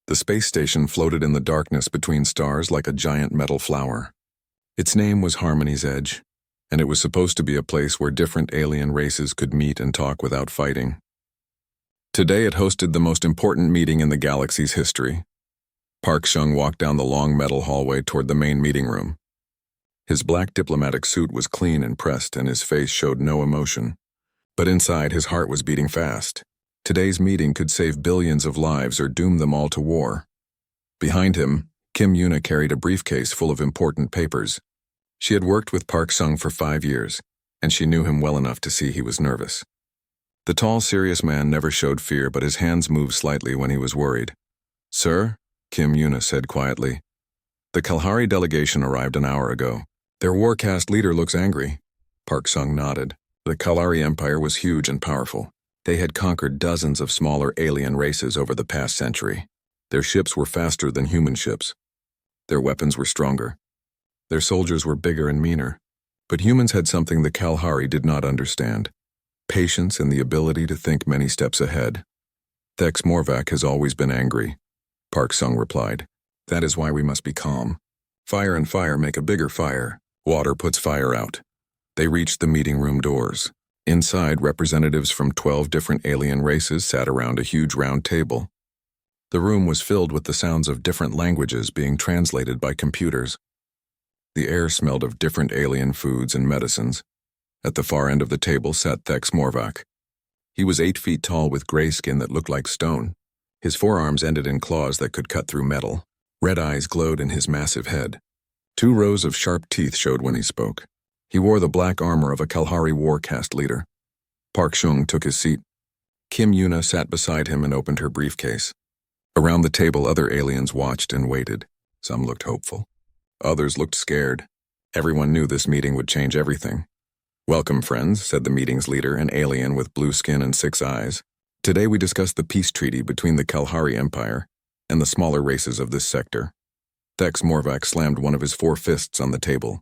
The space station floated in the darkness between stars like a giant metal flower. Its name was Harmony's Edge, and it was supposed to be a place where different alien races could meet and talk without fighting. Today it hosted the most important meeting in the galaxy's history. Park Chung walked down the long metal hallway toward the main meeting room. His black diplomatic suit was clean and pressed, and his face showed no emotion. But inside, his heart was beating fast. Today's meeting could save billions of lives or doom them all to war. Behind him, Kim Yuna carried a briefcase full of important papers. She had worked with Park Chung for 5 years, and she knew him well enough to see he was nervous. The tall, serious man never showed fear, but his hands moved slightly when he was worried. "Sir," Kim Yuna said quietly. "The Kalahari delegation arrived an hour ago. Their warcast leader looks angry." Park Chung nodded. The Kalahari Empire was huge and powerful. They had conquered dozens of smaller alien races over the past century. Their ships were faster than human ships. Their weapons were stronger. Their soldiers were bigger and meaner. But humans had something the Kalahari did not understand: patience and the ability to think many steps ahead. "Thex Morvac has always been angry," Park Chung replied. "That is why we must be calm. Fire and fire make a bigger fire. Water puts fire out." They reached the meeting room doors. Inside, representatives from 12 different alien races sat around a huge round table. The room was filled with the sounds of different languages being translated by computers. The air smelled of different alien foods and medicines. At the far end of the table sat Thex Morvac. He was 8 feet tall with gray skin that looked like stone. His forearms ended in claws that could cut through metal. Red eyes glowed in his massive head. 2 rows of sharp teeth showed when he spoke. He wore the black armor of a Kalahari warcast leader. Park Chung took his seat. Kim Yuna sat beside him and opened her briefcase. Around the table, other aliens watched and waited. Some looked hopeful. Others looked scared. Everyone knew this meeting would change everything. "Welcome, friends," said the meeting's leader, an alien with blue skin and 6 eyes. "Today we discuss the peace treaty between the Kalahari Empire and the smaller races of this sector." Thex Morvac slammed one of his 4 fists on the table.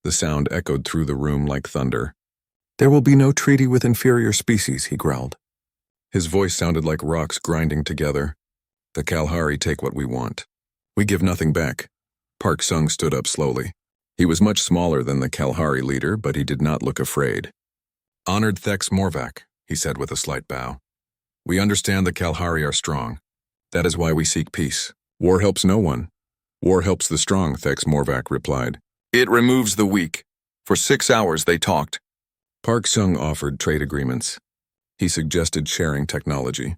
The sound echoed through the room like thunder. "There will be no treaty with inferior species," he growled. His voice sounded like rocks grinding together. "The Kalahari take what we want. We give nothing back." Park Chung stood up slowly. He was much smaller than the Kalahari leader, but he did not look afraid. "Honored Thex Morvac," he said with a slight bow. "We understand the Kalahari are strong. That is why we seek peace. War helps no one. War helps the strong," Thex Morvac replied. "It removes the weak." For 6 hours they talked. Park Chung offered trade agreements. He suggested sharing technology.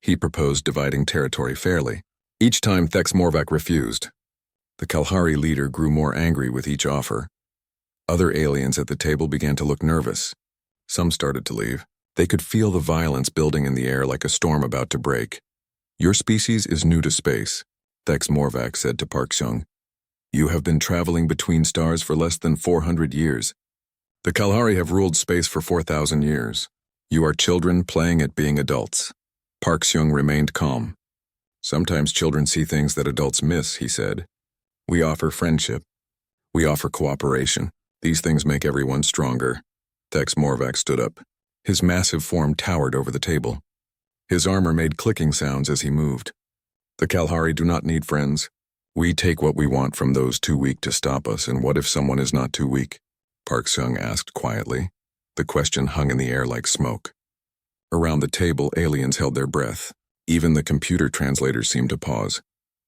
He proposed dividing territory fairly. Each time Thex Morvac refused. The Kalahari leader grew more angry with each offer. Other aliens at the table began to look nervous. Some started to leave. They could feel the violence building in the air like a storm about to break. "Your species is new to space," Thex Morvac said to Park Chung. "You have been traveling between stars for less than 400 years. The Kalahari have ruled space for 4,000 years. You are children playing at being adults." Park Chung remained calm. "Sometimes children see things that adults miss," he said. "We offer friendship. We offer cooperation. These things make everyone stronger." Thex Morvac stood up. His massive form towered over the table. His armor made clicking sounds as he moved. "The Kalahari do not need friends. We take what we want from those too weak to stop us, and what if someone is not too weak?" Park Chung asked quietly. The question hung in the air like smoke. Around the table, aliens held their breath. Even the computer translators seemed to pause.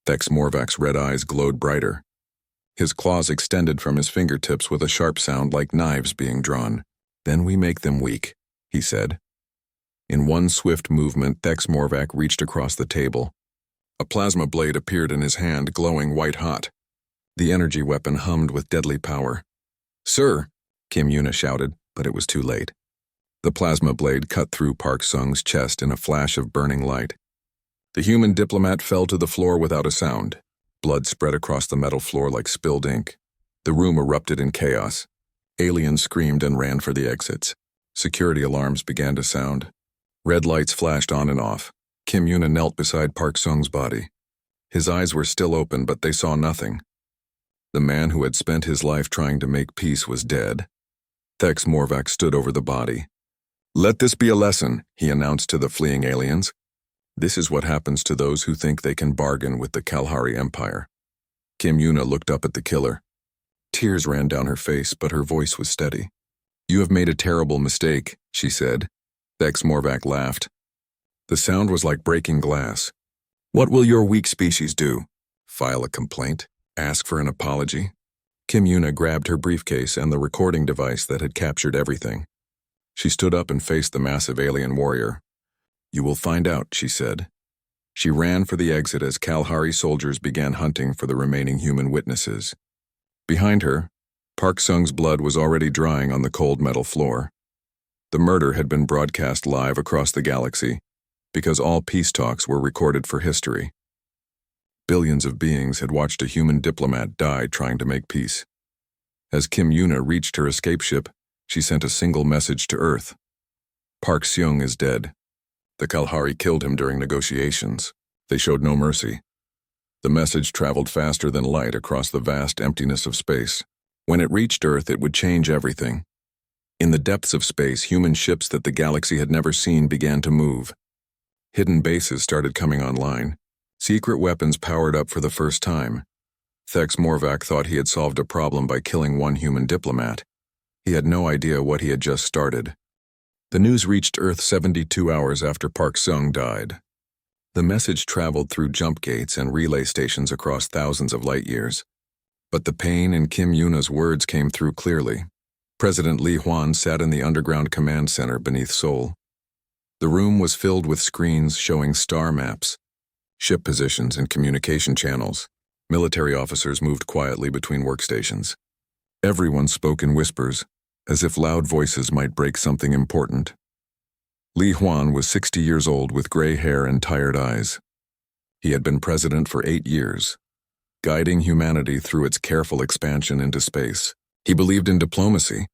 Thex Morvac's red eyes glowed brighter. His claws extended from his fingertips with a sharp sound like knives being drawn. "Then we make them weak," he said. In one swift movement, Thex Morvac reached across the table. A plasma blade appeared in his hand, glowing white-hot. The energy weapon hummed with deadly power. "Sir!" Kim Yuna shouted, but it was too late. The plasma blade cut through Park Chung's chest in a flash of burning light. The human diplomat fell to the floor without a sound. Blood spread across the metal floor like spilled ink. The room erupted in chaos. Aliens screamed and ran for the exits. Security alarms began to sound. Red lights flashed on and off. Kim Yuna knelt beside Park Chung's body. His eyes were still open, but they saw nothing. The man who had spent his life trying to make peace was dead. Thex Morvac stood over the body. "Let this be a lesson," he announced to the fleeing aliens. This is what happens to those who think they can bargain with the Kalahari Empire. Kim Yuna looked up at the killer. Tears ran down her face, but her voice was steady. You have made a terrible mistake, she said. Thex Morvac laughed. The sound was like breaking glass. What will your weak species do? File a complaint? Ask for an apology? Kim Yuna grabbed her briefcase and the recording device that had captured everything. She stood up and faced the massive alien warrior. You will find out, she said. She ran for the exit as Kalahari soldiers began hunting for the remaining human witnesses. Behind her, Park Sung's blood was already drying on the cold metal floor. The murder had been broadcast live across the galaxy, because all peace talks were recorded for history. Billions of beings had watched a human diplomat die trying to make peace. As Kim Yuna reached her escape ship, she sent a single message to Earth. Park Seung is dead. The Kalahari killed him during negotiations. They showed no mercy. The message traveled faster than light across the vast emptiness of space. When it reached Earth, it would change everything. In the depths of space, human ships that the galaxy had never seen began to move. Hidden bases started coming online. Secret weapons powered up for the first time. Thex Morvac thought he had solved a problem by killing one human diplomat. He had no idea what he had just started. The news reached Earth 72 hours after Park Sung died. The message traveled through jump gates and relay stations across thousands of light years. But the pain in Kim Yuna's words came through clearly. President Li Huan sat in the underground command center beneath Seoul. The room was filled with screens showing star maps, ship positions, and communication channels. Military officers moved quietly between workstations. Everyone spoke in whispers, as if loud voices might break something important. Li Huan was 60 years old with gray hair and tired eyes. He had been president for 8 years, guiding humanity through its careful expansion into space. He believed in diplomacy,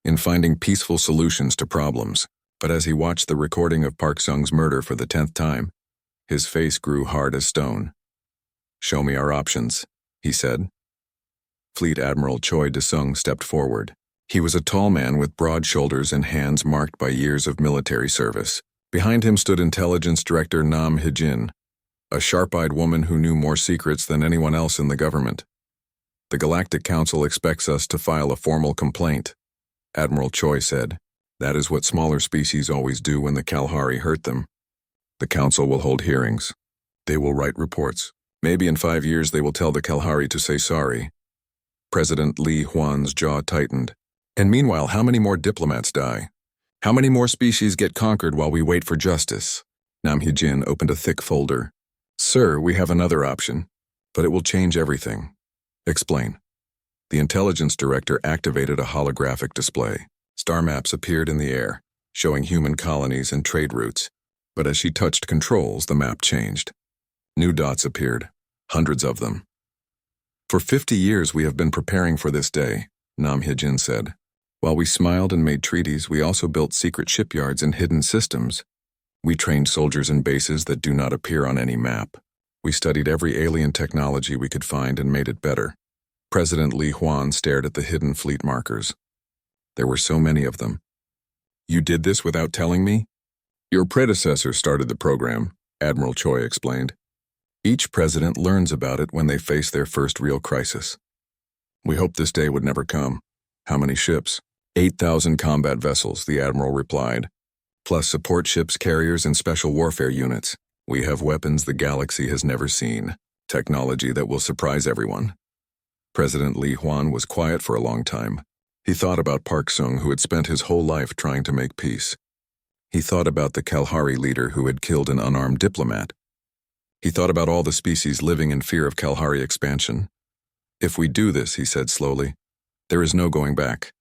in finding peaceful solutions to problems, but as he watched the recording of Park Sung's murder for the 10th time, his face grew hard as stone. Show me our options, he said. Fleet Admiral Choi De-sung stepped forward. He was a tall man with broad shoulders and hands marked by years of military service. Behind him stood Intelligence Director Nam Hee-jin, a sharp-eyed woman who knew more secrets than anyone else in the government. The Galactic Council expects us to file a formal complaint, Admiral Choi said. That is what smaller species always do when the Kalahari hurt them. The Council will hold hearings. They will write reports. Maybe in 5 years they will tell the Kalahari to say sorry. President Li Huan's jaw tightened. And meanwhile, how many more diplomats die? How many more species get conquered while we wait for justice? Nam Hee-jin opened a thick folder. Sir, we have another option, but it will change everything. Explain. The intelligence director activated a holographic display. Star maps appeared in the air, showing human colonies and trade routes. But as she touched controls, the map changed. New dots appeared, hundreds of them. For 50 years we have been preparing for this day, Nam Hee-jin said. While we smiled and made treaties, we also built secret shipyards and hidden systems. We trained soldiers in bases that do not appear on any map. We studied every alien technology we could find and made it better. President Li Huan stared at the hidden fleet markers. There were so many of them. You did this without telling me? Your predecessor started the program, Admiral Choi explained. Each president learns about it when they face their first real crisis. We hoped this day would never come. How many ships? 8,000 combat vessels, the Admiral replied, plus support ships, carriers, and special warfare units. We have weapons the galaxy has never seen, technology that will surprise everyone. President Li Huan was quiet for a long time. He thought about Park Sung, who had spent his whole life trying to make peace. He thought about the Kalahari leader who had killed an unarmed diplomat. He thought about all the species living in fear of Kalahari expansion. If we do this, he said slowly, there is no going back.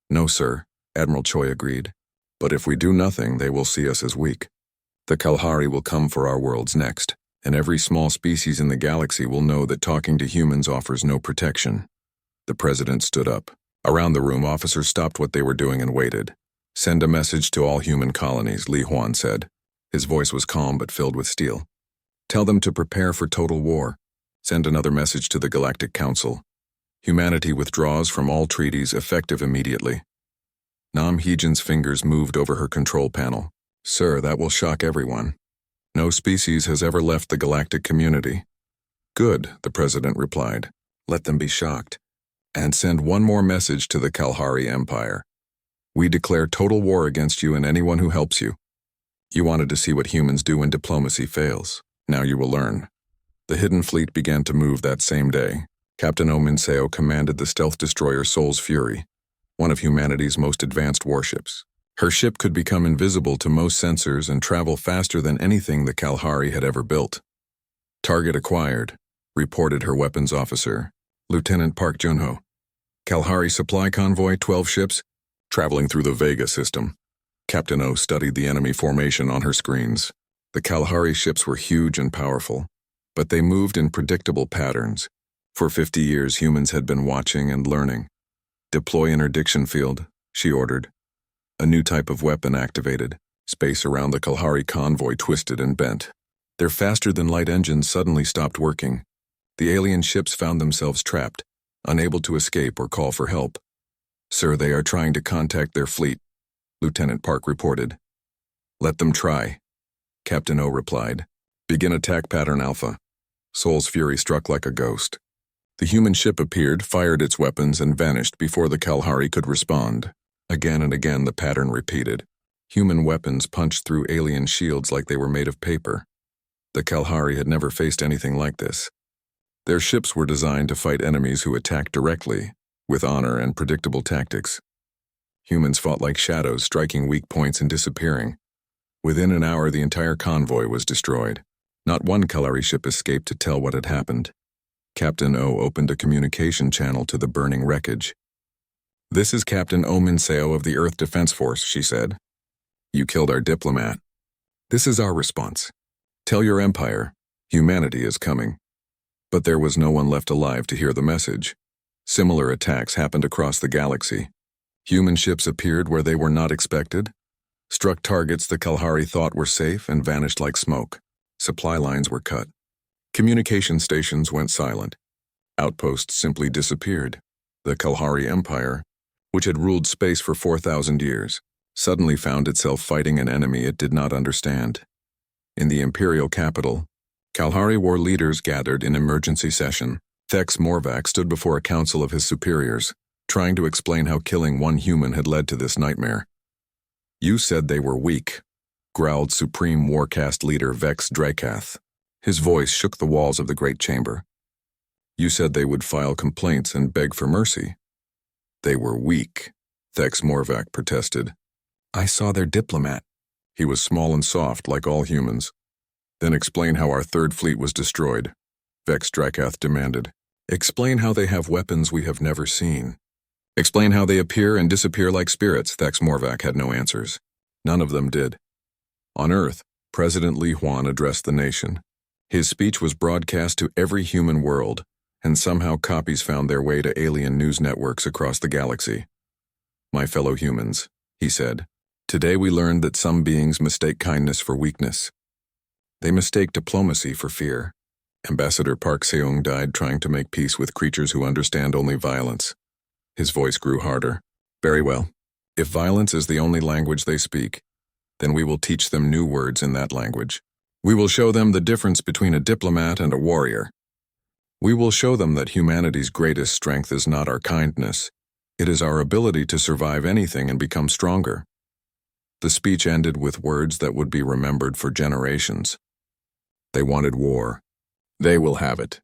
No, sir, Admiral Choi agreed. But if we do nothing, they will see us as weak. The Kalahari will come for our worlds next, and every small species in the galaxy will know that talking to humans offers no protection. The president stood up. Around the room, officers stopped what they were doing and waited. Send a message to all human colonies, Li Huan said. His voice was calm but filled with steel. Tell them to prepare for total war. Send another message to the Galactic Council. Humanity withdraws from all treaties effective immediately. Nam Hee-jin's fingers moved over her control panel. Sir, that will shock everyone. No species has ever left the galactic community. Good, the president replied. Let them be shocked. And send one more message to the Kalahari Empire. We declare total war against you and anyone who helps you. You wanted to see what humans do when diplomacy fails. Now you will learn. The Hidden Fleet began to move that same day. Captain Ominseo commanded the stealth destroyer Soul's Fury, one of humanity's most advanced warships. Her ship could become invisible to most sensors and travel faster than anything the Kalahari had ever built. Target acquired, reported her weapons officer, Lieutenant Park Junho. Kalahari supply convoy, 12 ships, traveling through the Vega system. Captain O studied the enemy formation on her screens. The Kalahari ships were huge and powerful, but they moved in predictable patterns. For 50 years, humans had been watching and learning. Deploy interdiction field, she ordered. A new type of weapon activated. Space around the Kalahari convoy twisted and bent. Their faster-than-light engines suddenly stopped working. The alien ships found themselves trapped, unable to escape or call for help. Sir, they are trying to contact their fleet, Lieutenant Park reported. Let them try, Captain O replied. Begin attack pattern Alpha. Soul's Fury struck like a ghost. The human ship appeared, fired its weapons, and vanished before the Kalahari could respond. Again and again the pattern repeated. Human weapons punched through alien shields like they were made of paper. The Kalahari had never faced anything like this. Their ships were designed to fight enemies who attacked directly, with honor and predictable tactics. Humans fought like shadows, striking weak points and disappearing. Within an hour, the entire convoy was destroyed. Not one Kalahari ship escaped to tell what had happened. Captain O opened a communication channel to the burning wreckage. This is Captain Ominseo of the Earth Defense Force, she said. You killed our diplomat. This is our response. Tell your empire, humanity is coming. But there was no one left alive to hear the message. Similar attacks happened across the galaxy. Human ships appeared where they were not expected, struck targets the Kalahari thought were safe, and vanished like smoke. Supply lines were cut. Communication stations went silent. Outposts simply disappeared. The Kalahari Empire, which had ruled space for 4,000 years, suddenly found itself fighting an enemy it did not understand. In the imperial capital, Kalahari War leaders gathered in emergency session. Thex Morvac stood before a council of his superiors, trying to explain how killing one human had led to this nightmare. You said they were weak, growled Supreme Warcast leader Vex Drakath. His voice shook the walls of the great chamber. You said they would file complaints and beg for mercy. They were weak, Thex Morvac protested. I saw their diplomat. He was small and soft, like all humans. Then explain how our third fleet was destroyed, Vex Drakath demanded. Explain how they have weapons we have never seen. Explain how they appear and disappear like spirits. Thex Morvac had no answers. None of them did. On Earth, President Li Huan addressed the nation. His speech was broadcast to every human world, and somehow copies found their way to alien news networks across the galaxy. My fellow humans, he said, today we learned that some beings mistake kindness for weakness. They mistake diplomacy for fear. Ambassador Park Seung died trying to make peace with creatures who understand only violence. His voice grew harder. Very well. If violence is the only language they speak, then we will teach them new words in that language. We will show them the difference between a diplomat and a warrior. We will show them that humanity's greatest strength is not our kindness. It is our ability to survive anything and become stronger. The speech ended with words that would be remembered for generations. They wanted war. They will have it.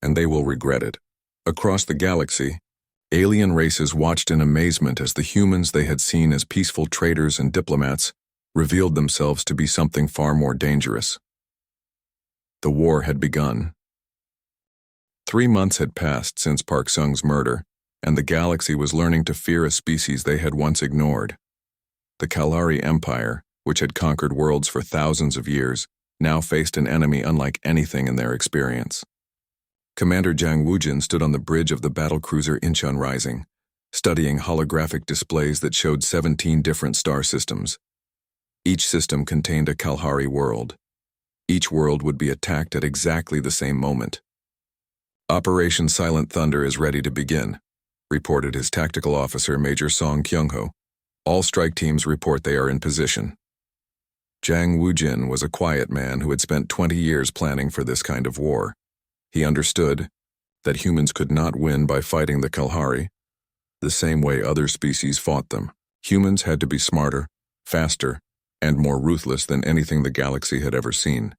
And they will regret it. Across the galaxy, alien races watched in amazement as the humans they had seen as peaceful traders and diplomats revealed themselves to be something far more dangerous. The war had begun. 3 months had passed since Park Seung's murder, and the galaxy was learning to fear a species they had once ignored. The Kalahari Empire, which had conquered worlds for thousands of years, now faced an enemy unlike anything in their experience. Commander Jang Woojin stood on the bridge of the battlecruiser Incheon Rising, studying holographic displays that showed 17 different star systems. Each system contained a Kalahari world. Each world would be attacked at exactly the same moment. Operation Silent Thunder is ready to begin, reported his tactical officer Major Song Kyung-ho. All strike teams report they are in position. Zhang Wujin was a quiet man who had spent 20 years planning for this kind of war. He understood that humans could not win by fighting the Kalahari the same way other species fought them. Humans had to be smarter, faster, and more ruthless than anything the galaxy had ever seen.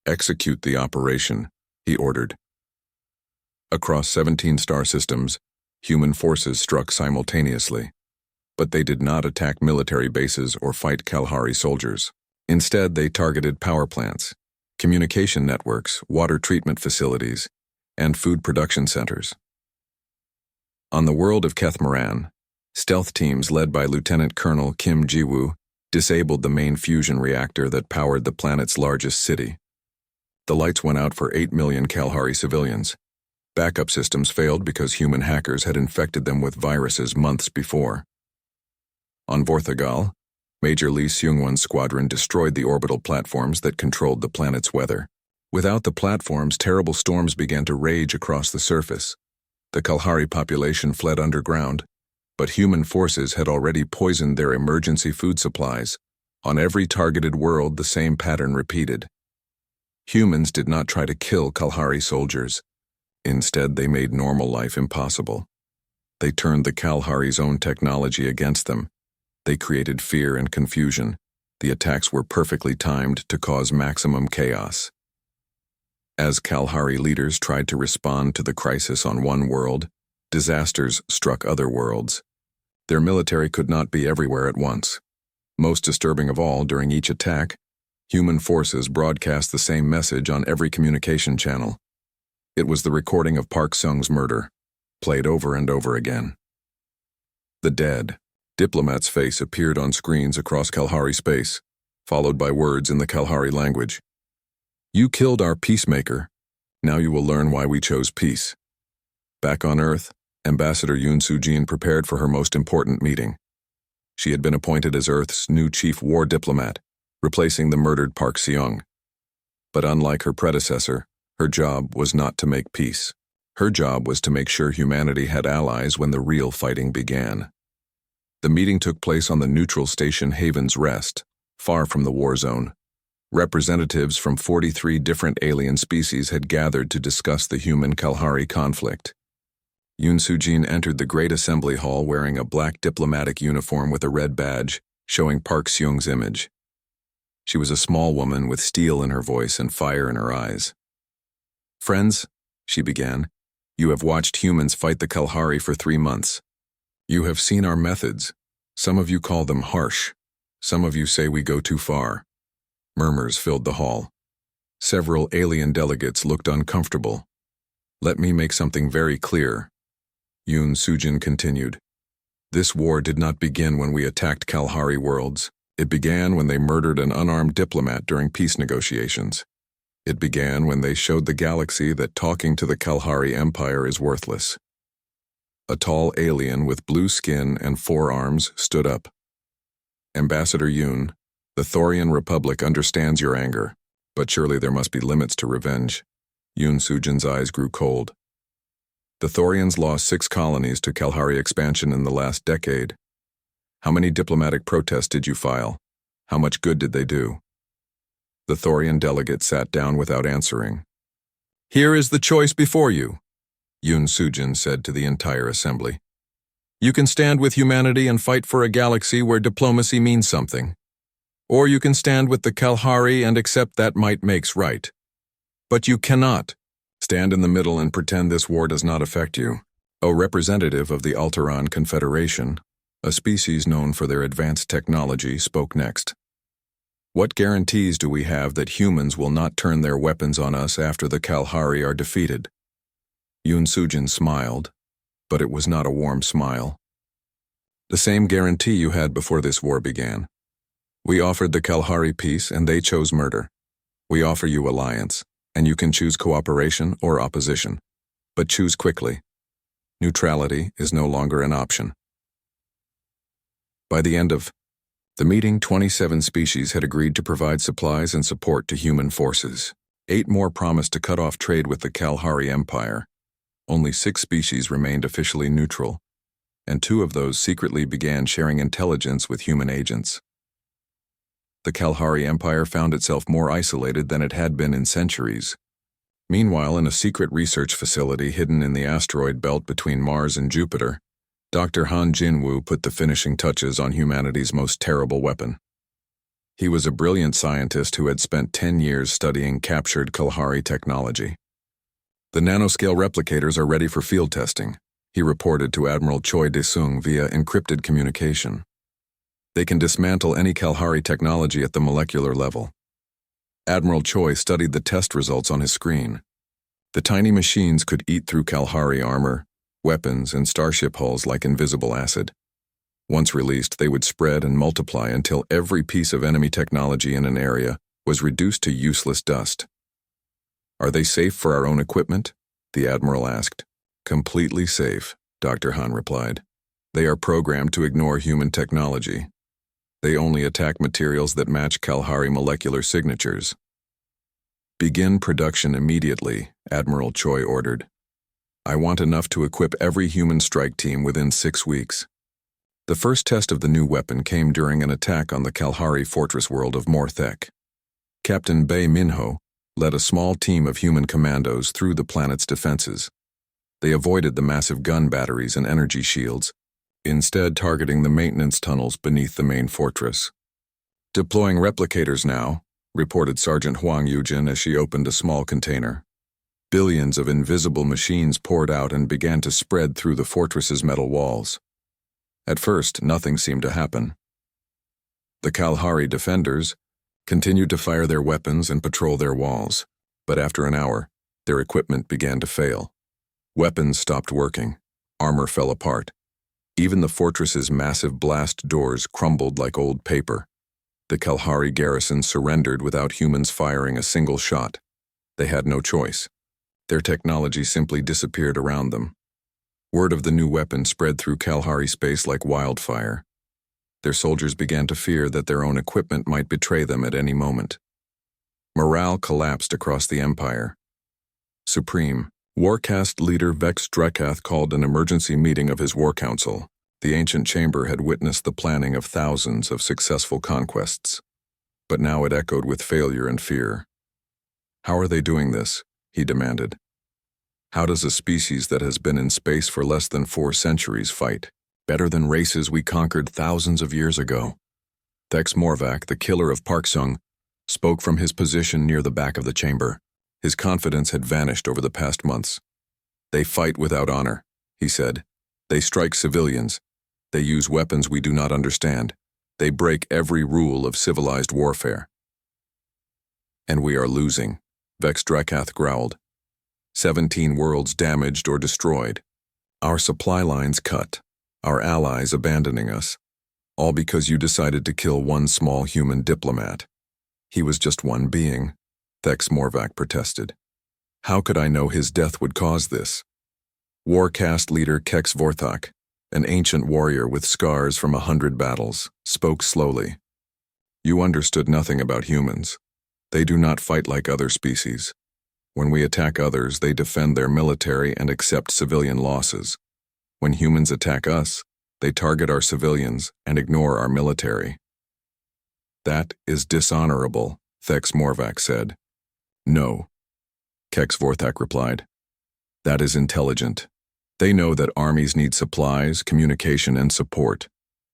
Execute the operation, he ordered. Across 17 star systems, human forces struck simultaneously, but they did not attack military bases or fight Kalahari soldiers. Instead, they targeted power plants, communication networks, water treatment facilities, and food production centers. On the world of Kethmaran, stealth teams led by Lieutenant Colonel Kim Jiwoo disabled the main fusion reactor that powered the planet's largest city. The lights went out for 8 million Kalahari civilians. Backup systems failed because human hackers had infected them with viruses months before. On Vorthagal, Major Lee Seung-won's squadron destroyed the orbital platforms that controlled the planet's weather. Without the platforms, terrible storms began to rage across the surface. The Kalahari population fled underground, but human forces had already poisoned their emergency food supplies. On every targeted world, the same pattern repeated. Humans did not try to kill Kalahari soldiers. Instead, they made normal life impossible. They turned the Kalahari's own technology against them. They created fear and confusion. The attacks were perfectly timed to cause maximum chaos. As Kalahari leaders tried to respond to the crisis on one world, disasters struck other worlds. Their military could not be everywhere at once. Most disturbing of all, during each attack, human forces broadcast the same message on every communication channel. It was the recording of Park Seung's murder, played over and over again. The dead. Diplomat's face appeared on screens across Kalahari space, followed by words in the Kalahari language. You killed our peacemaker. Now you will learn why we chose peace. Back on Earth, Ambassador Yoon Soo-jin prepared for her most important meeting. She had been appointed as Earth's new chief war diplomat, replacing the murdered Park Seung. But unlike her predecessor, her job was not to make peace. Her job was to make sure humanity had allies when the real fighting began. The meeting took place on the neutral station Haven's Rest, far from the war zone. Representatives from 43 different alien species had gathered to discuss the human-Kalahari conflict. Yoon Soo-jin entered the Great Assembly Hall wearing a black diplomatic uniform with a red badge, showing Park Seung's image. She was a small woman with steel in her voice and fire in her eyes. Friends, she began, you have watched humans fight the Kalahari for 3 months. You have seen our methods. Some of you call them harsh. Some of you say we go too far. Murmurs filled the hall. Several alien delegates looked uncomfortable. Let me make something very clear. Yoon Soo-jin continued. This war did not begin when we attacked Kalahari worlds. It began when they murdered an unarmed diplomat during peace negotiations. It began when they showed the galaxy that talking to the Kalahari Empire is worthless. A tall alien with blue skin and 4 arms stood up. Ambassador Yoon, the Thorian Republic understands your anger, but surely there must be limits to revenge. Yoon Soo-jin's eyes grew cold. The Thorians lost 6 colonies to Kalahari expansion in the last decade. How many diplomatic protests did you file? How much good did they do? The Thorian delegate sat down without answering. Here is the choice before you, Yoon Soo-jin said to the entire assembly. You can stand with humanity and fight for a galaxy where diplomacy means something. Or you can stand with the Kalahari and accept that might makes right. But you cannot stand in the middle and pretend this war does not affect you. A representative of the Alteran Confederation, a species known for their advanced technology, spoke next. What guarantees do we have that humans will not turn their weapons on us after the Kalahari are defeated? Yoon Soo-jin smiled, but it was not a warm smile. The same guarantee you had before this war began. We offered the Kalahari peace and they chose murder. We offer you alliance, and you can choose cooperation or opposition. But choose quickly. Neutrality is no longer an option. By the end of the meeting, 27 species had agreed to provide supplies and support to human forces. 8 more promised to cut off trade with the Kalahari Empire. Only 6 species remained officially neutral, and 2 of those secretly began sharing intelligence with human agents. the Kalahari Empire found itself more isolated than it had been in centuries. Meanwhile, in a secret research facility hidden in the asteroid belt between Mars and Jupiter, Dr. Han Jinwoo put the finishing touches on humanity's most terrible weapon. He was a brilliant scientist who had spent 10 years studying captured Kalahari technology. The nanoscale replicators are ready for field testing, he reported to Admiral Choi De-sung via encrypted communication. They can dismantle any Kalahari technology at the molecular level. Admiral Choi studied the test results on his screen. The tiny machines could eat through Kalahari armor, weapons, and starship hulls like invisible acid. Once released, they would spread and multiply until every piece of enemy technology in an area was reduced to useless dust. "Are they safe for our own equipment?" the Admiral asked. "Completely safe," Dr. Han replied. "They are programmed to ignore human technology. They only attack materials that match Kalahari molecular signatures." "Begin production immediately," Admiral Choi ordered. "I want enough to equip every human strike team within 6 weeks." The first test of the new weapon came during an attack on the Kalahari fortress world of Morthek. Captain Bae Minho led a small team of human commandos through the planet's defenses. They avoided the massive gun batteries and energy shields, instead targeting the maintenance tunnels beneath the main fortress. "Deploying replicators now," reported Sergeant Huang Yujin as she opened a small container. Billions of invisible machines poured out and began to spread through the fortress's metal walls. At first, nothing seemed to happen. The Kalahari defenders continued to fire their weapons and patrol their walls, but after an hour, their equipment began to fail. Weapons stopped working, armor fell apart. Even the fortress's massive blast doors crumbled like old paper. The Kalahari garrison surrendered without humans firing a single shot. They had no choice. Their technology simply disappeared around them. Word of the new weapon spread through Kalahari space like wildfire. Their soldiers began to fear that their own equipment might betray them at any moment. Morale collapsed across the Empire. Supreme Warcast leader Vex Drekath called an emergency meeting of his war council. The ancient chamber had witnessed the planning of thousands of successful conquests, but now it echoed with failure and fear. "How are they doing this?" he demanded. "How does a species that has been in space for less than 4 centuries fight better than races we conquered thousands of years ago?" Thex Morvac, the killer of Park Sung, spoke from his position near the back of the chamber. His confidence had vanished over the past months. "They fight without honor," he said. "They strike civilians. They use weapons we do not understand. They break every rule of civilized warfare." "And we are losing," Vex Drakath growled. 17 worlds damaged or destroyed. Our supply lines cut. Our allies abandoning us. All because you decided to kill one small human diplomat. He was just one being, Thex Morvac protested. "How could I know his death would cause this?" Warcast leader Kex Vorthak, an ancient warrior with scars from 100 battles, spoke slowly. "You understood nothing about humans. They do not fight like other species. When we attack others, they defend their military and accept civilian losses. When humans attack us, they target our civilians and ignore our military." "That is dishonorable," Thex Morvac said. "No," Kex Vorthak replied. "That is intelligent. They know that armies need supplies, communication, and support.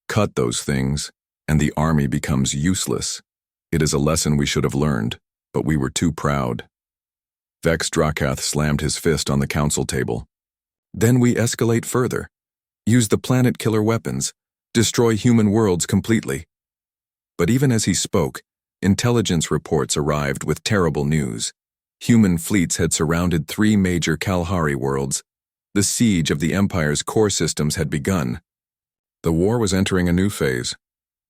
Cut those things, and the army becomes useless. It is a lesson we should have learned, but we were too proud." Vex Drakath slammed his fist on the council table. "Then we escalate further. Use the planet-killer weapons. Destroy human worlds completely." But even as he spoke, intelligence reports arrived with terrible news. Human fleets had surrounded 3 major Kalahari worlds. The siege of the Empire's core systems had begun. The war was entering a new phase,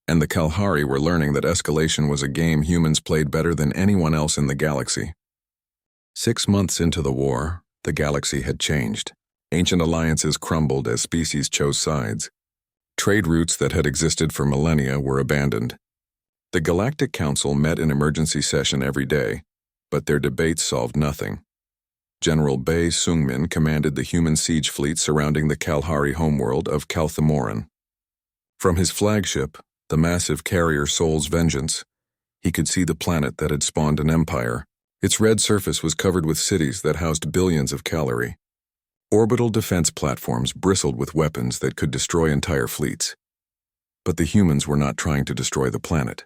and the Kalahari were learning that escalation was a game humans played better than anyone else in the galaxy. 6 months into the war, the galaxy had changed. Ancient alliances crumbled as species chose sides. Trade routes that had existed for millennia were abandoned. The Galactic Council met in emergency session every day, but their debates solved nothing. General Bae Sungmin commanded the human siege fleet surrounding the Kalahari homeworld of Kalthamoran. From his flagship, the massive carrier Soul's Vengeance, He could see the planet that had spawned an empire. Its red surface was covered with cities that housed billions of calorie. Orbital defense platforms bristled with weapons that could destroy entire fleets. But the humans were not trying to destroy the planet.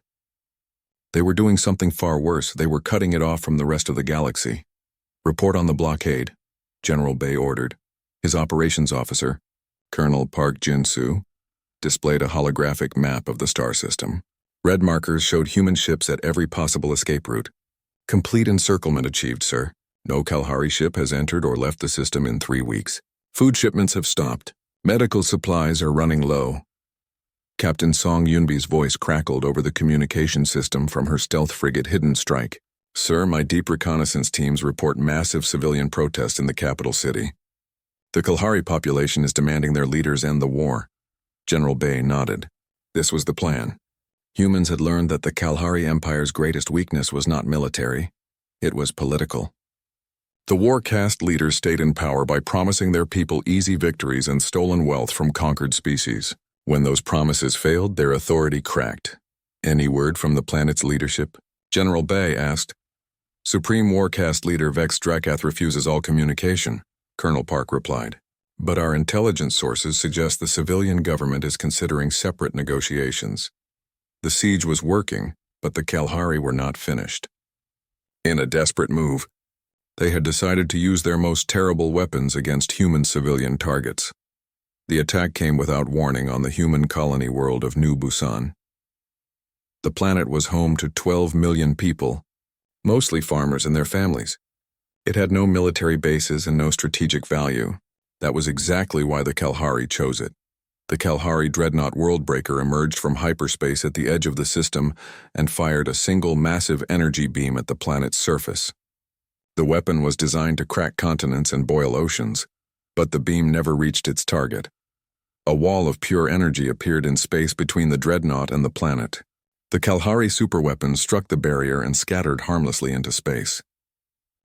They were doing something far worse. They were cutting it off from the rest of the galaxy. "Report on the blockade," General Bay ordered. His operations officer, Colonel Park Jin-soo, displayed a holographic map of the star system. Red markers showed human ships at every possible escape route. "Complete encirclement achieved, sir. No Kalahari ship has entered or left the system in 3 weeks. Food shipments have stopped. Medical supplies are running low." Captain Song Yunbi's voice crackled over the communication system from her stealth frigate Hidden Strike. "Sir, my deep reconnaissance teams report massive civilian protests in the capital city. The Kalahari population is demanding their leaders end the war." General Bay nodded. This was the plan. Humans had learned that the Kalahari Empire's greatest weakness was not military. It was political. The war caste leaders stayed in power by promising their people easy victories and stolen wealth from conquered species. When those promises failed, their authority cracked. "Any word from the planet's leadership?" General Bay asked. "Supreme War Caste leader Vex Drakath refuses all communication," Colonel Park replied. "But our intelligence sources suggest the civilian government is considering separate negotiations." The siege was working, but the Kalahari were not finished. In a desperate move, they had decided to use their most terrible weapons against human civilian targets. The attack came without warning on the human colony world of New Busan. The planet was home to 12 million people, mostly farmers and their families. It had no military bases and no strategic value. That was exactly why the Kalahari chose it. The Kalahari Dreadnought Worldbreaker emerged from hyperspace at the edge of the system and fired a single massive energy beam at the planet's surface. The weapon was designed to crack continents and boil oceans, but the beam never reached its target. A wall of pure energy appeared in space between the dreadnought and the planet. The Kalahari superweapons struck the barrier and scattered harmlessly into space.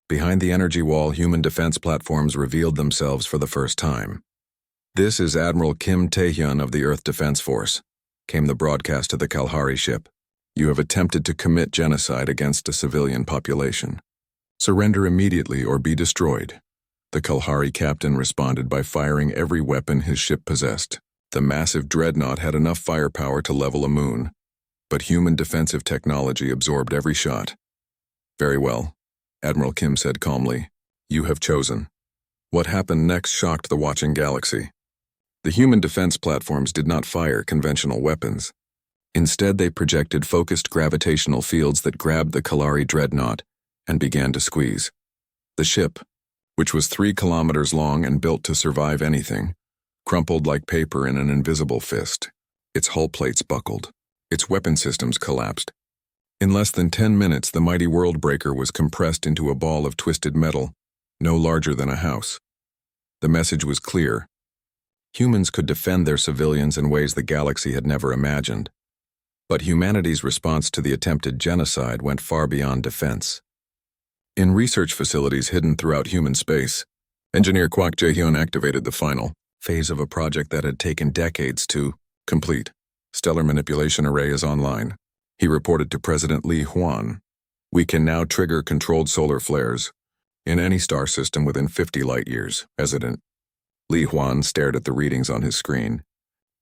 Behind the energy wall, human defense platforms revealed themselves for the first time. "This is Admiral Kim Tae-hyun of the Earth Defense Force," came the broadcast to the Kalahari ship. "You have attempted to commit genocide against a civilian population. Surrender immediately or be destroyed." The Kalahari captain responded by firing every weapon his ship possessed. The massive dreadnought had enough firepower to level a moon, but human defensive technology absorbed every shot. "Very well," Admiral Kim said calmly. "You have chosen." What happened next shocked the watching galaxy. The human defense platforms did not fire conventional weapons. Instead, they projected focused gravitational fields that grabbed the Kalahari dreadnought and began to squeeze. The ship, which was 3 kilometers long and built to survive anything, crumpled like paper in an invisible fist. Its hull plates buckled. Its weapon systems collapsed. In less than 10 minutes, the mighty Worldbreaker was compressed into a ball of twisted metal, no larger than a house. The message was clear. Humans could defend their civilians in ways the galaxy had never imagined. But humanity's response to the attempted genocide went far beyond defense. In research facilities hidden throughout human space, Engineer Kwak Jae-hyun activated the final phase of a project that had taken decades to complete. Stellar Manipulation Array is online. He reported to President Lee Hwan. "We can now trigger controlled solar flares in any star system within 50 light-years." President Lee Hwan stared at the readings on his screen.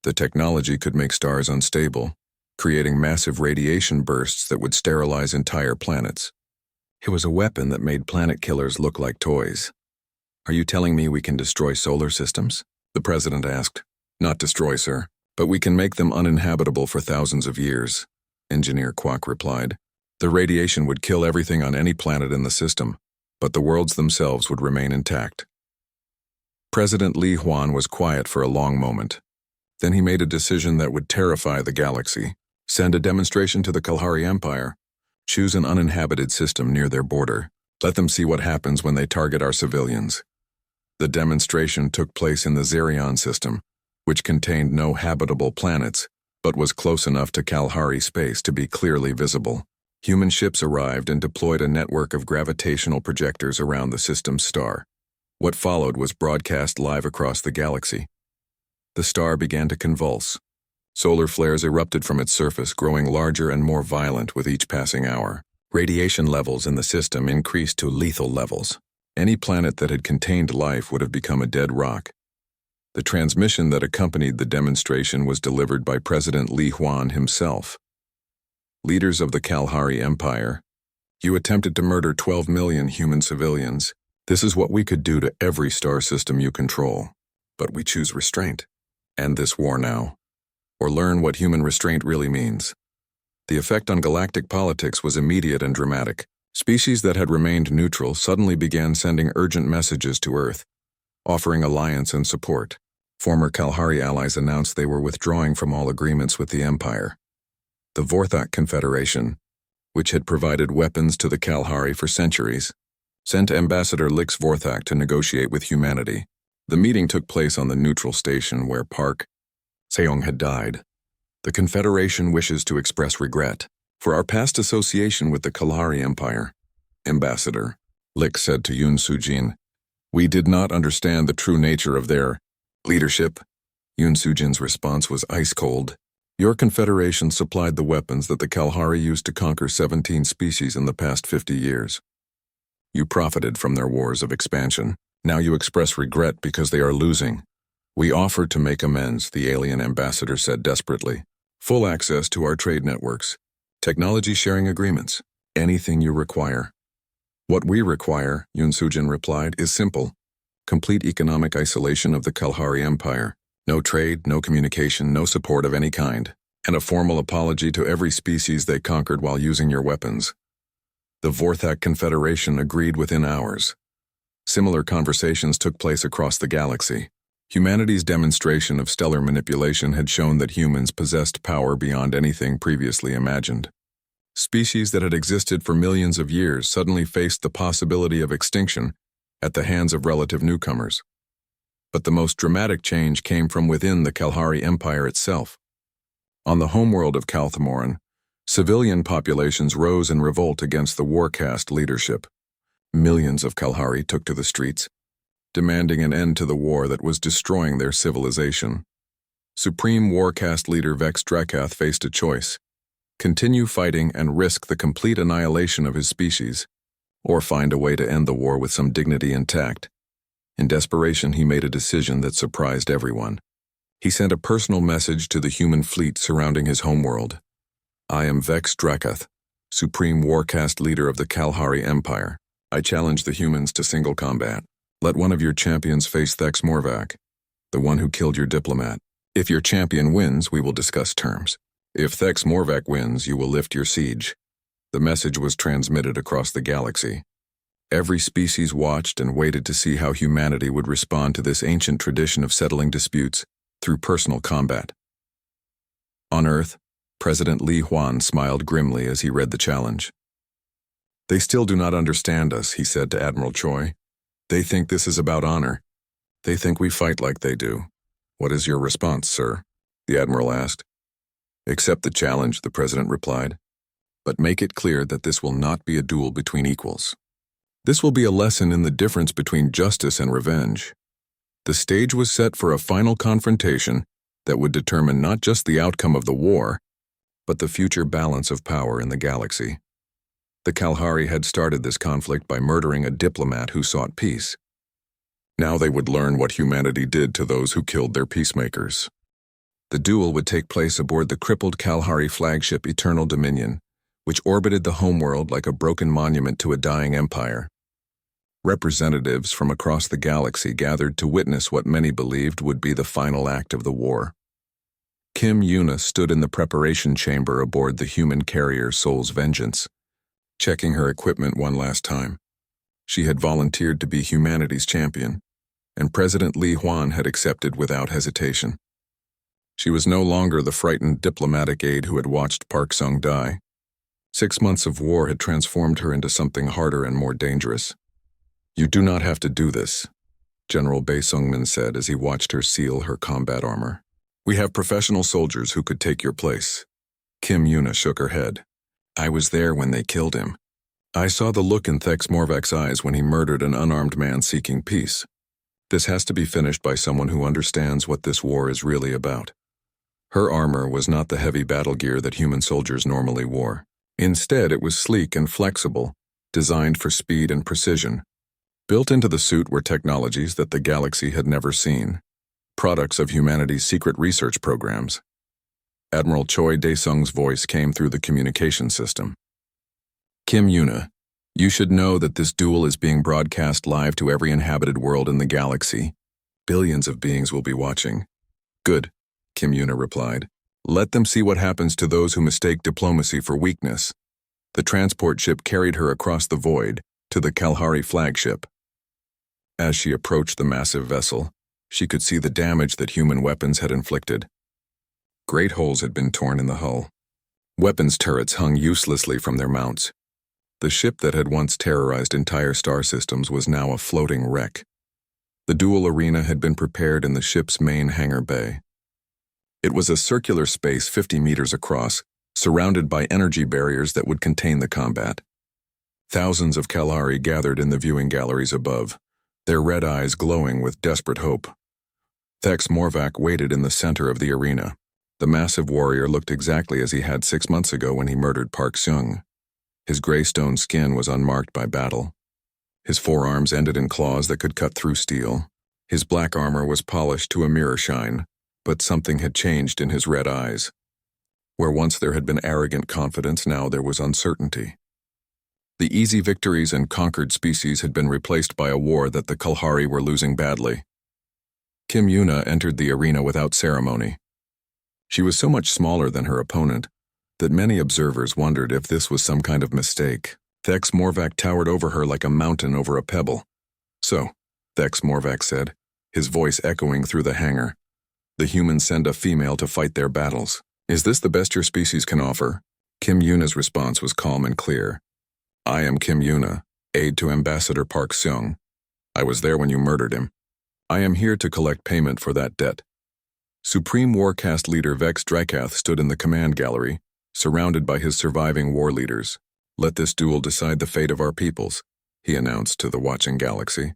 The technology could make stars unstable, creating massive radiation bursts that would sterilize entire planets. It was a weapon that made planet killers look like toys. "Are you telling me we can destroy solar systems?" the president asked. "Not destroy, sir, but we can make them uninhabitable for thousands of years," Engineer Kwak replied. "The radiation would kill everything on any planet in the system, but the worlds themselves would remain intact." President Lee Hwan was quiet for a long moment. Then he made a decision that would terrify the galaxy. Send a demonstration to the Kalahari Empire. Choose an uninhabited system near their border. Let them see what happens when they target our civilians. The demonstration took place in the Zerion system, which contained no habitable planets, but was close enough to Kalahari space to be clearly visible. Human ships arrived and deployed a network of gravitational projectors around the system's star. What followed was broadcast live across the galaxy. The star began to convulse. Solar flares erupted from its surface, growing larger and more violent with each passing hour. Radiation levels in the system increased to lethal levels. Any planet that had contained life would have become a dead rock. The transmission that accompanied the demonstration was delivered by President Li Huan himself. Leaders of the Kalahari Empire, you attempted to murder 12 million human civilians. This is what we could do to every star system you control. But we choose restraint. End this war now. Or learn what human restraint really means. The effect on galactic politics was immediate and dramatic. Species that had remained neutral suddenly began sending urgent messages to Earth, offering alliance and support. Former Kalahari allies announced they were withdrawing from all agreements with the Empire. The Vorthak Confederation, which had provided weapons to the Kalahari for centuries, sent Ambassador Lix Vorthak to negotiate with humanity. The meeting took place on the neutral station where Park Seong had died. The Confederation wishes to express regret for our past association with the Kalahari Empire. Ambassador Lix said to Yoon Soo-jin, "We did not understand the true nature of their leadership." Yoon Soo-jin's response was ice cold. Your confederation supplied the weapons that the Kalahari used to conquer 17 species in the past 50 years. You profited from their wars of expansion. Now you express regret because they are losing. We offered to make amends, the alien ambassador said desperately. Full access to our trade networks, technology sharing agreements, anything you require. What we require, Yoon Soo-jin replied, is simple. Complete economic isolation of the Kalahari Empire. No trade, no communication, no support of any kind, and a formal apology to every species they conquered while using your weapons. The Vorthak Confederation agreed within hours. Similar conversations took place across the galaxy. Humanity's demonstration of stellar manipulation had shown that humans possessed power beyond anything previously imagined. Species that had existed for millions of years suddenly faced the possibility of extinction at the hands of relative newcomers. But the most dramatic change came from within the Kalahari Empire itself. On the homeworld of Kalthamoran, civilian populations rose in revolt against the war-caste leadership. Millions of Kalahari took to the streets, demanding an end to the war that was destroying their civilization. Supreme war-caste leader Vex Drakath faced a choice: continue fighting and risk the complete annihilation of his species, or find a way to end the war with some dignity intact. In desperation, he made a decision that surprised everyone. He sent a personal message to the human fleet surrounding his homeworld. I am Vex Drakath, Supreme Warcaste leader of the Kalahari Empire. I challenge the humans to single combat. Let one of your champions face Thex Morvac, the one who killed your diplomat. If your champion wins, we will discuss terms. If Thex Morvac wins, you will lift your siege. The message was transmitted across the galaxy. Every species watched and waited to see how humanity would respond to this ancient tradition of settling disputes through personal combat. On Earth, President Li Huan smiled grimly as he read the challenge. They still do not understand us, he said to Admiral Choi. They think this is about honor. They think we fight like they do. What is your response, sir? The Admiral asked. Accept the challenge, the President replied. But make it clear that this will not be a duel between equals. This will be a lesson in the difference between justice and revenge. The stage was set for a final confrontation that would determine not just the outcome of the war, but the future balance of power in the galaxy. The Kalahari had started this conflict by murdering a diplomat who sought peace. Now they would learn what humanity did to those who killed their peacemakers. The duel would take place aboard the crippled Kalahari flagship Eternal Dominion, which orbited the homeworld like a broken monument to a dying empire. Representatives from across the galaxy gathered to witness what many believed would be the final act of the war. Kim Yuna stood in the preparation chamber aboard the human carrier Soul's Vengeance, checking her equipment one last time. She had volunteered to be humanity's champion, and President Li Huan had accepted without hesitation. She was no longer the frightened diplomatic aide who had watched Park Sung die. 6 months of war had transformed her into something harder and more dangerous. You do not have to do this, General Bae Sungmin said as he watched her seal her combat armor. We have professional soldiers who could take your place. Kim Yuna shook her head. I was there when they killed him. I saw the look in Thex Morvac's eyes when he murdered an unarmed man seeking peace. This has to be finished by someone who understands what this war is really about. Her armor was not the heavy battle gear that human soldiers normally wore. Instead, it was sleek and flexible, designed for speed and precision. Built into the suit were technologies that the galaxy had never seen, products of humanity's secret research programs. Admiral Choi Dae-sung's voice came through the communication system. Kim Yuna, you should know that this duel is being broadcast live to every inhabited world in the galaxy. Billions of beings will be watching. Good, Kim Yuna replied. Let them see what happens to those who mistake diplomacy for weakness. The transport ship carried her across the void to the Kalahari flagship. As she approached the massive vessel, she could see the damage that human weapons had inflicted. Great holes had been torn in the hull. Weapons turrets hung uselessly from their mounts. The ship that had once terrorized entire star systems was now a floating wreck. The duel arena had been prepared in the ship's main hangar bay. It was a circular space 50 meters across, surrounded by energy barriers that would contain the combat. Thousands of Kalahari gathered in the viewing galleries above, their red eyes glowing with desperate hope. Thex Morvac waited in the center of the arena. The massive warrior looked exactly as he had 6 months ago when he murdered Park Seung. His gray stone skin was unmarked by battle. His forearms ended in claws that could cut through steel. His black armor was polished to a mirror shine, but something had changed in his red eyes. Where once there had been arrogant confidence, now there was uncertainty. The easy victories and conquered species had been replaced by a war that the Kalahari were losing badly. Kim Yuna entered the arena without ceremony. She was so much smaller than her opponent that many observers wondered if this was some kind of mistake. Thex Morvac towered over her like a mountain over a pebble. So, Thex Morvac said, his voice echoing through the hangar, the humans send a female to fight their battles. Is this the best your species can offer? Kim Yuna's response was calm and clear. I am Kim Yuna, aide to Ambassador Park Seung. I was there when you murdered him. I am here to collect payment for that debt. Supreme Warcast leader Vex Drykath stood in the command gallery, surrounded by his surviving war leaders. Let this duel decide the fate of our peoples, he announced to the watching galaxy.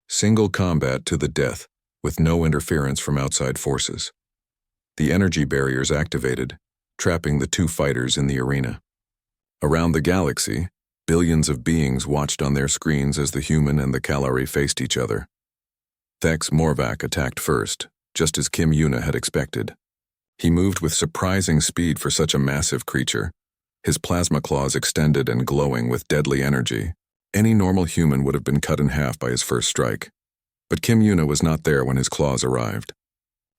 Single combat to the death, with no interference from outside forces. The energy barriers activated, trapping the two fighters in the arena. Around the galaxy, billions of beings watched on their screens as the human and the Kalahari faced each other. Thex Morvac attacked first, just as Kim Yuna had expected. He moved with surprising speed for such a massive creature, his plasma claws extended and glowing with deadly energy. Any normal human would have been cut in half by his first strike. But Kim Yuna was not there when his claws arrived.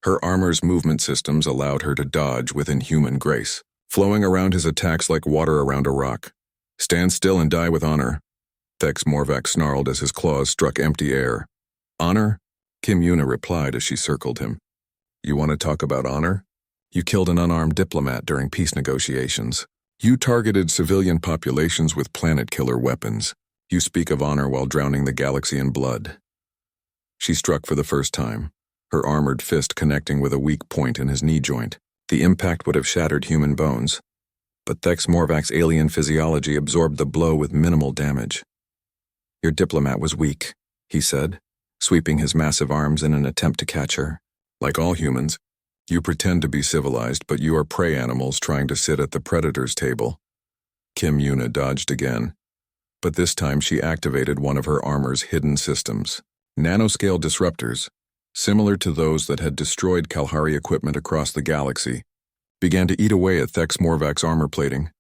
Her armor's movement systems allowed her to dodge with inhuman grace, flowing around his attacks like water around a rock. Stand still and die with honor, Thex Morvac snarled as his claws struck empty air. Honor? Kim Yuna replied as she circled him. You want to talk about honor? You killed an unarmed diplomat during peace negotiations. You targeted civilian populations with planet-killer weapons. You speak of honor while drowning the galaxy in blood. She struck for the first time, her armored fist connecting with a weak point in his knee joint. The impact would have shattered human bones, but Thex Morvac's alien physiology absorbed the blow with minimal damage. Your diplomat was weak, he said, sweeping his massive arms in an attempt to catch her. Like all humans, you pretend to be civilized, but you are prey animals trying to sit at the predator's table. Kim Yuna dodged again, but this time she activated one of her armor's hidden systems. Nanoscale disruptors, similar to those that had destroyed Kalahari equipment across the galaxy, began to eat away at Thex Morvac's armor plating.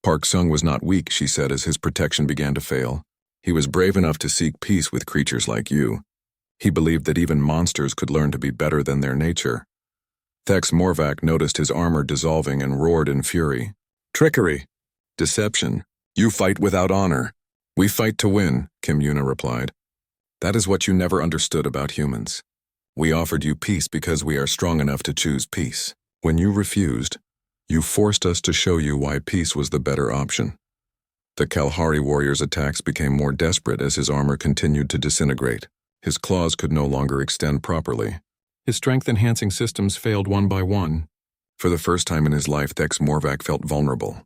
Park Seung was not weak, she said as his protection began to fail. He was brave enough to seek peace with creatures like you. He believed that even monsters could learn to be better than their nature. Thex Morvac noticed his armor dissolving and roared in fury. Trickery! Deception! You fight without honor. We fight to win, Kim Yuna replied. That is what you never understood about humans. We offered you peace because we are strong enough to choose peace. When you refused, you forced us to show you why peace was the better option. The Kalahari warrior's attacks became more desperate as his armor continued to disintegrate. His claws could no longer extend properly. His strength-enhancing systems failed one by one. For the first time in his life, Thex Morvac felt vulnerable.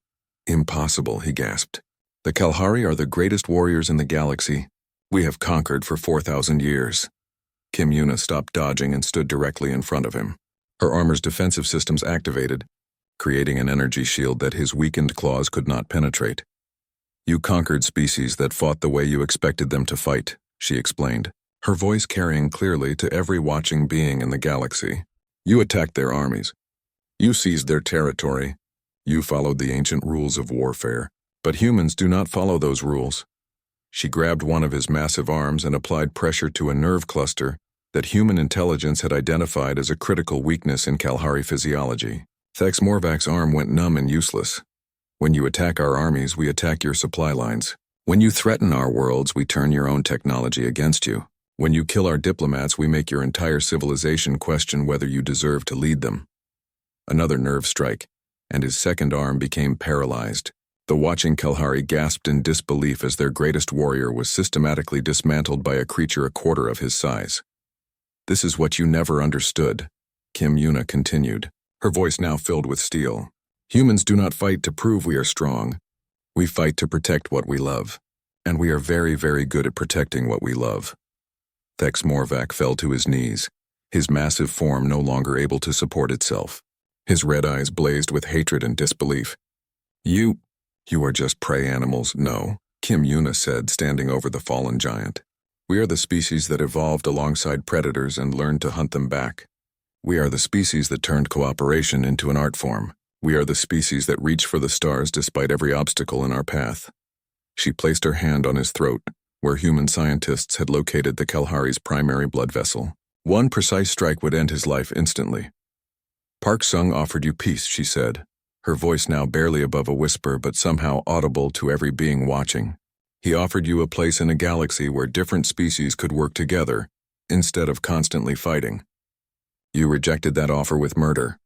Impossible, he gasped. The Kalahari are the greatest warriors in the galaxy. We have conquered for 4,000 years. Kim Yuna stopped dodging and stood directly in front of him. Her armor's defensive systems activated, creating an energy shield that his weakened claws could not penetrate. "You conquered species that fought the way you expected them to fight," she explained, her voice carrying clearly to every watching being in the galaxy. "You attacked their armies. You seized their territory. You followed the ancient rules of warfare. But humans do not follow those rules." She grabbed one of his massive arms and applied pressure to a nerve cluster that human intelligence had identified as a critical weakness in Kalahari physiology. Thex Morvac's arm went numb and useless. "When you attack our armies, we attack your supply lines. When you threaten our worlds, we turn your own technology against you. When you kill our diplomats, we make your entire civilization question whether you deserve to lead them." Another nerve strike, and his second arm became paralyzed. The watching Kalahari gasped in disbelief as their greatest warrior was systematically dismantled by a creature a quarter of his size. "This is what you never understood," Kim Yuna continued, her voice now filled with steel. "Humans do not fight to prove we are strong. We fight to protect what we love. And we are very, very good at protecting what we love." Thex Morvac fell to his knees, his massive form no longer able to support itself. His red eyes blazed with hatred and disbelief. You are just prey animals." "No," Kim Yuna said, standing over the fallen giant. "We are the species that evolved alongside predators and learned to hunt them back. We are the species that turned cooperation into an art form. We are the species that reach for the stars despite every obstacle in our path." She placed her hand on his throat, where human scientists had located the Kalahari's primary blood vessel. One precise strike would end his life instantly. "Park Sung offered you peace," she said, her voice now barely above a whisper but somehow audible to every being watching. "He offered you a place in a galaxy where different species could work together, instead of constantly fighting. You rejected that offer with murder."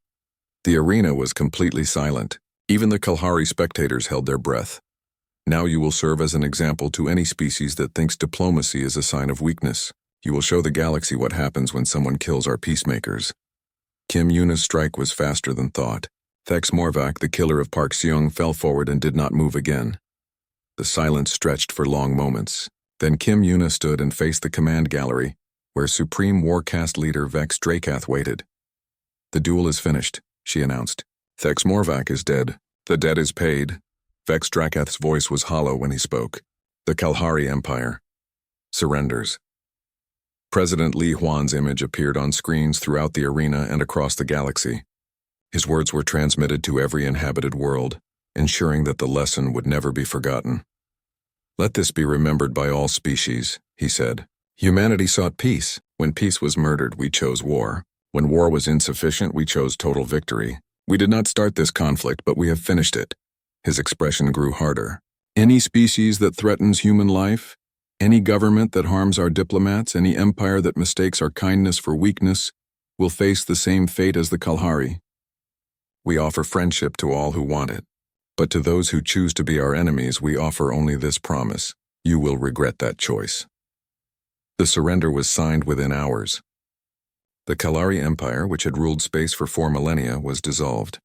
The arena was completely silent. Even the Kalahari spectators held their breath. "Now you will serve as an example to any species that thinks diplomacy is a sign of weakness. You will show the galaxy what happens when someone kills our peacemakers." Kim Yuna's strike was faster than thought. Thex Morvac, the killer of Park Seung, fell forward and did not move again. The silence stretched for long moments. Then Kim Yuna stood and faced the command gallery, where Supreme Warcast leader Vex Drakath waited. "The duel is finished," she announced. "Thex Morvac is dead. The debt is paid." Vex Drakath's voice was hollow when he spoke. "The Kalahari Empire surrenders." President Li Huan's image appeared on screens throughout the arena and across the galaxy. His words were transmitted to every inhabited world, ensuring that the lesson would never be forgotten. "Let this be remembered by all species," he said. "Humanity sought peace. When peace was murdered, we chose war. When war was insufficient, we chose total victory. We did not start this conflict, but we have finished it." His expression grew harder. "Any species that threatens human life, any government that harms our diplomats, any empire that mistakes our kindness for weakness, will face the same fate as the Kalahari. We offer friendship to all who want it. But to those who choose to be our enemies, we offer only this promise: you will regret that choice." The surrender was signed within hours. The Kalahari Empire, which had ruled space for 4 millennia, was dissolved.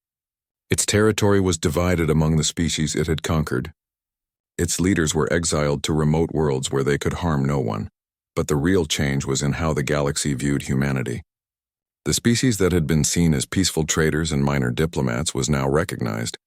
Its territory was divided among the species it had conquered. Its leaders were exiled to remote worlds where they could harm no one. But the real change was in how the galaxy viewed humanity. The species that had been seen as peaceful traders and minor diplomats was now recognized